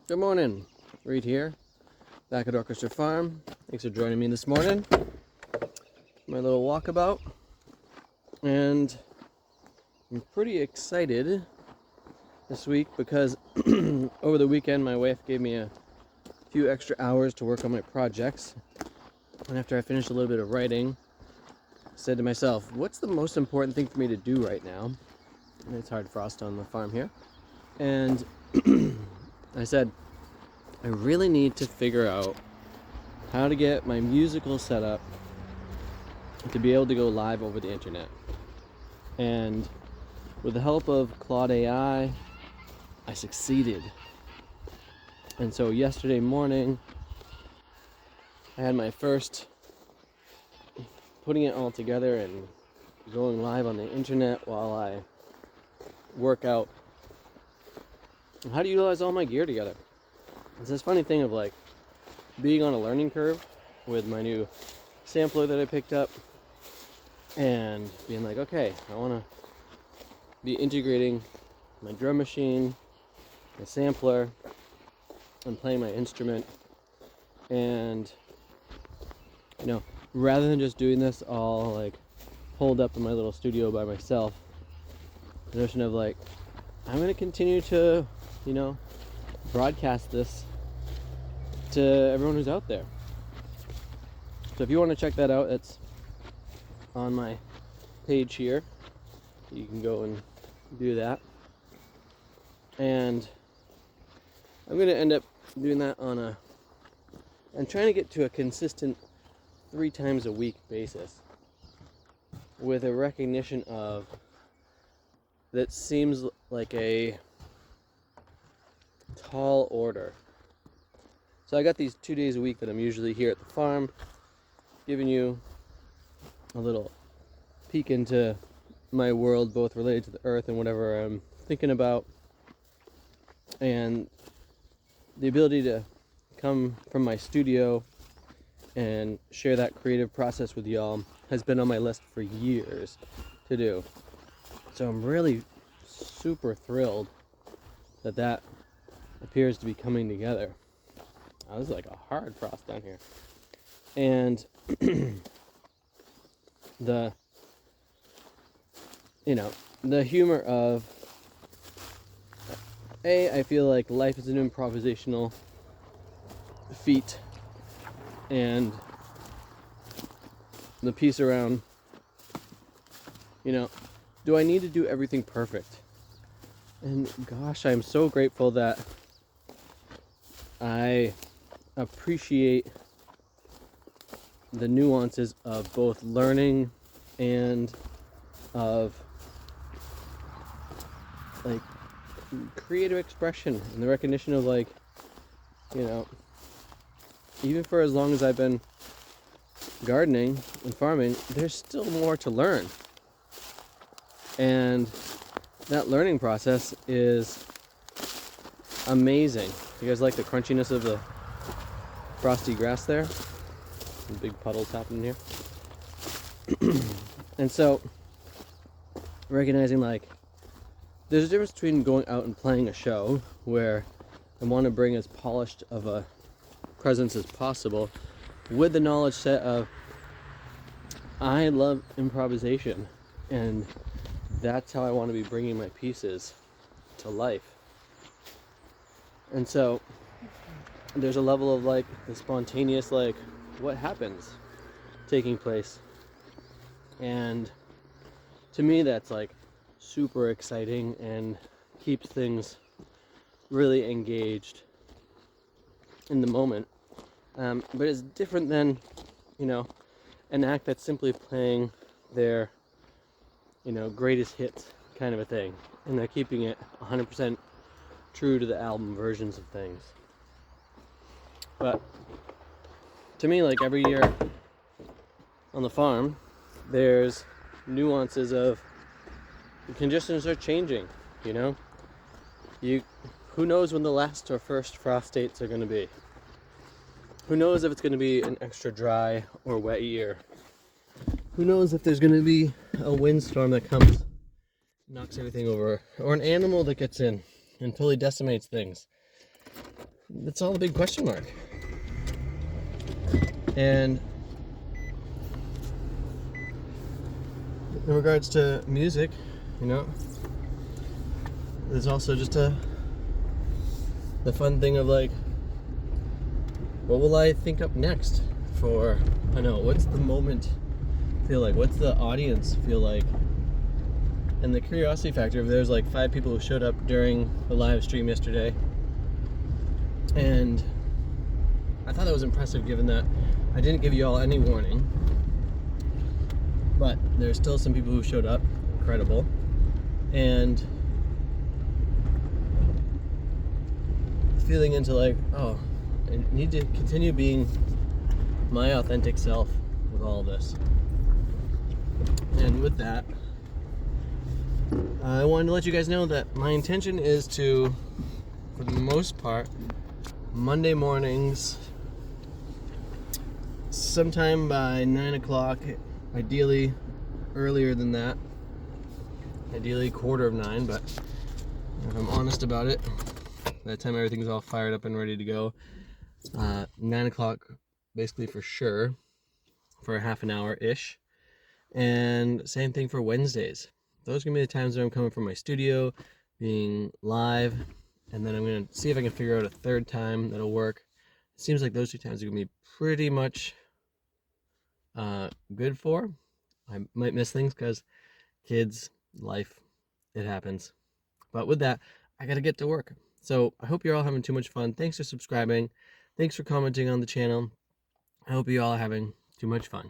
Good morning, Reed here, back at Orchestra Farm. Thanks for joining me this morning. My little walkabout, and I'm pretty excited this week because over the weekend my wife gave me a few extra hours to work on my projects, and after I finished a little bit of writing, I said to myself, what's the most important thing for me to do right now? And it's hard frost on the farm here, and I said, I really need to figure out how to get my musical set up to be able to go live over the internet. And with the help of Claude AI, I succeeded. And so yesterday morning, I had my first putting it all together and going live on the internet while I work out how to utilize all my gear together. It's this funny thing of like being on a learning curve with my new sampler that I picked up and being like, okay, I want to be integrating my drum machine, my sampler, and playing my instrument. And, you know, rather than just doing this all like holed up in my little studio by myself, the notion of like, I'm going to continue to, broadcast this to everyone who's out there. So if you want to check that out, it's on my page here. You can go and do that. And I'm going to end up doing that I'm trying to get to a consistent 3 times a week basis with a recognition of that seems like a tall order. So I got these 2 days a week that I'm usually here at the farm, giving you a little peek into my world, both related to the earth and whatever I'm thinking about. And the ability to come from my studio and share that creative process with y'all has been on my list for years to do. So I'm really super thrilled that appears to be coming together. Oh, this is like a hard frost down here. And the humor of I feel like life is an improvisational feat, and the piece around, do I need to do everything perfect? And gosh, I'm so grateful that I appreciate the nuances of both learning and of like creative expression and the recognition of like, even for as long as I've been gardening and farming, there's still more to learn. And that learning process is amazing. You guys like the crunchiness of the frosty grass there? Some big puddles happening here. And so, recognizing like, there's a difference between going out and playing a show where I want to bring as polished of a presence as possible with the knowledge set of I love improvisation, and that's how I want to be bringing my pieces to life. And so there's a level of like the spontaneous, like what happens taking place. And to me, that's like super exciting and keeps things really engaged in the moment. But it's different than, an act that's simply playing their, greatest hits kind of a thing. And they're keeping it 100% true to the album versions of things. But to me, like every year on the farm, there's nuances of the conditions are changing, who knows when the last or first frost dates are going to be? Who knows if it's going to be an extra dry or wet year? Who knows if there's going to be a windstorm that comes, knocks everything over, or an animal that gets in and totally decimates things? it's all a big question mark. And in regards to music, you know, there's also just the fun thing of like, what will I think up next for, I know, what's the moment feel like? What's the audience feel like? And the curiosity factor, if there's like 5 people who showed up during the live stream yesterday, and I thought that was impressive given that I didn't give you all any warning, but there's still some people who showed up, incredible, and feeling into like, oh, I need to continue being my authentic self with all of this. And with that, I wanted to let you guys know that my intention is to, for the most part, Monday mornings, sometime by 9 o'clock, ideally earlier than that, ideally 9:15, but if I'm honest about it, by the time everything's all fired up and ready to go, 9 o'clock basically for sure, for a half an hour-ish. And same thing for Wednesdays. Those are going to be the times that I'm coming from my studio, being live, and then I'm going to see if I can figure out a third time that'll work. It seems like those 2 times are going to be pretty much good for. I might miss things because kids, life, it happens. But with that, I got to get to work. So I hope you're all having too much fun. Thanks for subscribing. Thanks for commenting on the channel. I hope you all are having too much fun.